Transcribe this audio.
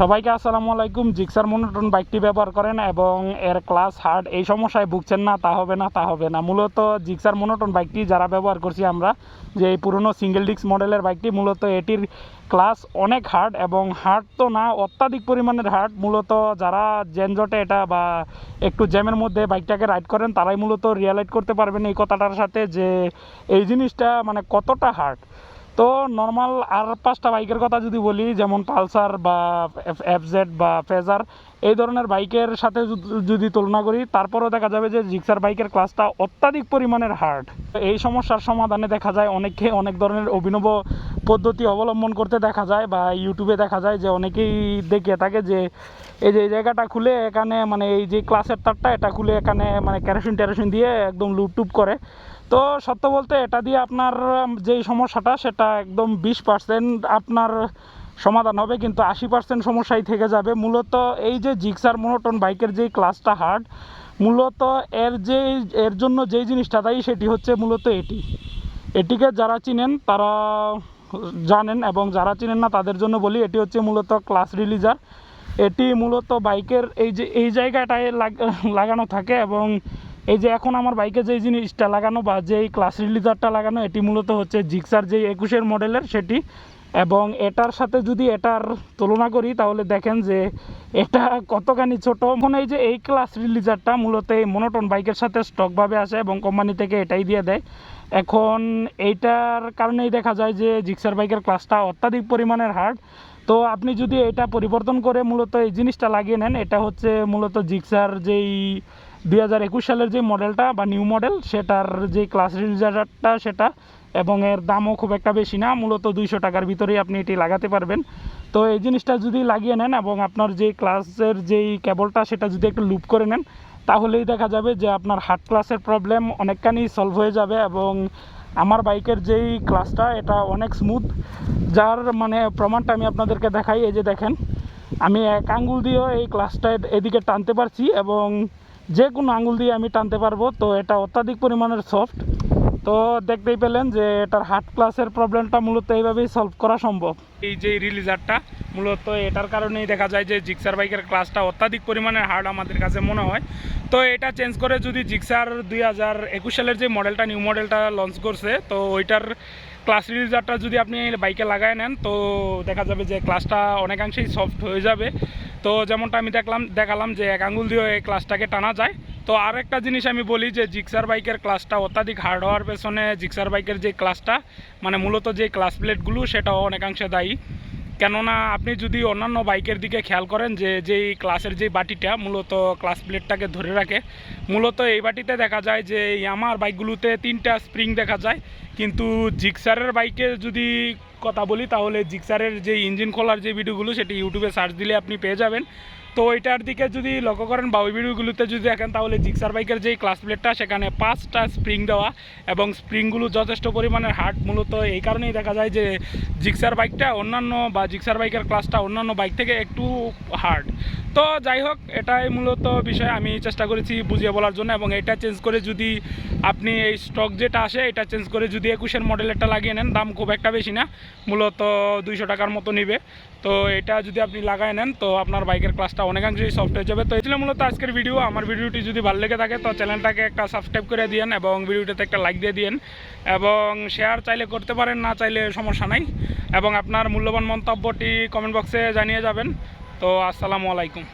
সবাইকে আসসালামু আলাইকুম। জিক্সার মোনোটন বাইকটি ব্যবহার করেন এবং এর ক্লাস হার্ড এই সমস্যায় ভুগছেন না, তা হবে না। মূলত জিক্সার মোনোটন বাইকটি যারা ব্যবহার করছি আমরা, যে এই পুরনো সিঙ্গেল ডিস্ক মডেলের বাইকটি, মূলত এটির ক্লাস অনেক হার্ড এবং হার্ড তো না, অত্যাধিক পরিমাণের হার্ড। মূলত যারা যানজটে এটা বা একটু জ্যামের মধ্যে বাইকটাকে রাইড করেন তারাই মূলত রিয়ালাইজ করতে পারবেন এই কথাটার সাথে যে এই জিনিসটা মানে কতটা হার্ড। তো নর্মাল আর 5টা বাইকের কথা যদি বলি, যেমন পালসার বা এফজেড বা ফেজার, এই ধরনের বাইকের সাথে যদি তুলনা করি, তারপরেও দেখা যাবে যে জিক্সার বাইকের ক্লাসটা অত্যাধিক পরিমাণের হার্ড। এই সমস্যার সমাধানে দেখা যায় অনেকে অনেক ধরনের অভিনব পদ্ধতি অবলম্বন করতে দেখা যায়, বা ইউটিউবে দেখা যায় যে অনেকেই দেখিয়ে থাকে যে এই জায়গাটা খুলে এখানে মানে এই যে ক্লাসের তারটা এটা খুলে এখানে মানে কেরোসিন দিয়ে একদম লুপটুপ করে। তো সত্য বলতে এটা দিয়ে আপনার যেই সমস্যাটা সেটা একদম 20% আপনার সমাধান হবে, কিন্তু 80% সমস্যাই থেকে যাবে। মূলত এই যে জিক্সার মোনোটন বাইকের যেই ক্লাসটা হার্ড, মূলত এর জন্য যেই জিনিসটা দায়ী সেটি হচ্ছে মূলত এটিকে যারা চিনেন তারা জানেন, এবং যারা চিনেন না তাদের জন্য বলি, এটি হচ্ছে মূলত ক্লাস রিলিজার। এটি মূলত বাইকের এই জায়গাটায় লাগানো থাকে, এবং এই যে এখন আমার বাইকে যেই জিনিসটা লাগানো বা যেই ক্লাস রিলিজারটা লাগানো, এটি মূলত হচ্ছে জিক্সার যেই 21 মডেলের সেটি। এবং এটার সাথে যদি এটার তুলনা করি তাহলে দেখেন যে এটা কতখানি ছোট। এখন এই ক্লাস রিলিজারটা মূলত এই মোনোটন বাইকের সাথে স্টকভাবে আসে এবং কোম্পানি থেকে এটাই দিয়ে দেয়। এখন এইটার কারণেই দেখা যায় যে জিক্সার বাইকের ক্লাসটা অত্যাধিক পরিমাণের হার্ড। তো আপনি যদি এটা পরিবর্তন করে মূলত এই জিনিসটা লাগিয়ে নেন, এটা হচ্ছে মূলত জিক্সার যেই 2021 সালের যে মডেলটা বা নিউ মডেল, সেটার যে ক্লাস রিলিজারটা সেটা, এবং এর দামও খুব একটা বেশি না, মূলত 200 টাকার ভিতরেই আপনি এটি লাগাতে পারবেন। তো এই জিনিসটা যদি লাগিয়ে নেন এবং আপনার যে ক্লাসের যেই কেবলটা সেটা যদি একটু লুপ করে নেন, তাহলেই দেখা যাবে যে আপনার হার্ড ক্লাসের প্রবলেম অনেকখানি সলভ হয়ে যাবে। এবং আমার বাইকের যেই ক্লাসটা এটা অনেক স্মুথ, যার মানে প্রমাণটা আমি আপনাদেরকে দেখাই। এই যে দেখেন, আমি এক আঙ্গুল দিয়েও এই ক্লাসটা এদিকে টানতে পারছি, এবং যে কোনো আঙ্গুল দিয়ে আমি টানতে পারবো। তো এটা অত্যাধিক পরিমাণের সফট। তো দেখতেই পেলেন যে এটার হার্ড ক্লাসের প্রবলেমটা মূলত এইভাবেই সলভ করা সম্ভব। এই যে রিলিজারটা মূলত এটার কারণেই দেখা যায় যে জিক্সার বাইকের ক্লাসটা অত্যাধিক পরিমাণে হার্ড আমাদের কাছে মনে হয়। তো এটা চেঞ্জ করে যদি জিক্সার 2021 সালের যে মডেলটা নিউ মডেলটা লঞ্চ করছে, তো ওইটার ক্লাস রিলিজারটা যদি আপনি বাইকে লাগায় নেন, তো দেখা যাবে যে ক্লাসটা অনেকাংশেই সফট হয়ে যাবে। তো যেমনটা আমি দেখালাম যে এক আঙ্গুল দিয়ে এই ক্লাসটাকে টানা যায়। তো আর একটা জিনিস আমি বলি যে জিক্সার বাইকের ক্লাসটা অত্যাধিক হার্ড হওয়ার পেছনে জিক্সার বাইকের যে ক্লাসটা মানে মূলত যে ক্লাস প্লেটগুলো সেটাও অনেকাংশে দায়ী। কেননা আপনি যদি অন্যান্য বাইকের দিকে খেয়াল করেন যে যেই ক্লাসের যেই বাটিটা মূলত ক্লাস প্লেটটাকে ধরে রাখে, মূলত এই বাটিতে দেখা যায় যে ইয়ামার বাইকগুলোতে 3টা স্প্রিং দেখা যায়। কিন্তু জিক্সারের বাইকে যদি কথা বলি তাহলে জিক্সারের যে ইঞ্জিন খোলার যে ভিডিওগুলো সেটি ইউটিউবে সার্চ দিলে আপনি পেয়ে যাবেন। তো ওইটার দিকে যদি লক্ষ্য করেন বা ওই ভিডিওগুলোতে যদি দেখেন, তাহলে জিক্সার বাইকের যেই ক্লাস প্লেটটা সেখানে 5টা স্প্রিং দেওয়া, এবং স্প্রিংগুলো যথেষ্ট পরিমাণের হার্ড। মূলত এই কারণেই দেখা যায় যে জিক্সার বাইকটা অন্যান্য বা জিক্সার বাইকের ক্লাসটা অন্যান্য বাইক থেকে একটু হার্ড। তো যাই হোক, এটাই মূলত বিষয় আমি চেষ্টা করেছি বুঝিয়ে বলার জন্য। এবং এটা চেঞ্জ করে যদি আপনি এই স্টক যেটা আসে এটা চেঞ্জ করে যদি 21 মডেলেরটা লাগিয়ে নেন, দাম খুব একটা বেশি না, মূলত 200 টাকার মতো নিবে। তো এটা যদি আপনি লাগায় নেন তো আপনার বাইকের ক্লাসটা অনেকাংশেই সফট হয়ে যাবে। তো এই ছিল মূলত আজকের ভিডিও। আমার ভিডিওটি যদি ভালো লেগে থাকে তো চ্যানেলটাকে একটা সাবস্ক্রাইব করে দিন, এবং ভিডিওটাতে একটা লাইক দিয়ে দিন, এবং শেয়ার চাইলে করতে পারেন, না চাইলে সমস্যা নাই। এবং আপনার মূল্যবান মন্তব্যটি কমেন্ট বক্সে জানিয়ে যাবেন। তো আসসালামু আলাইকুম।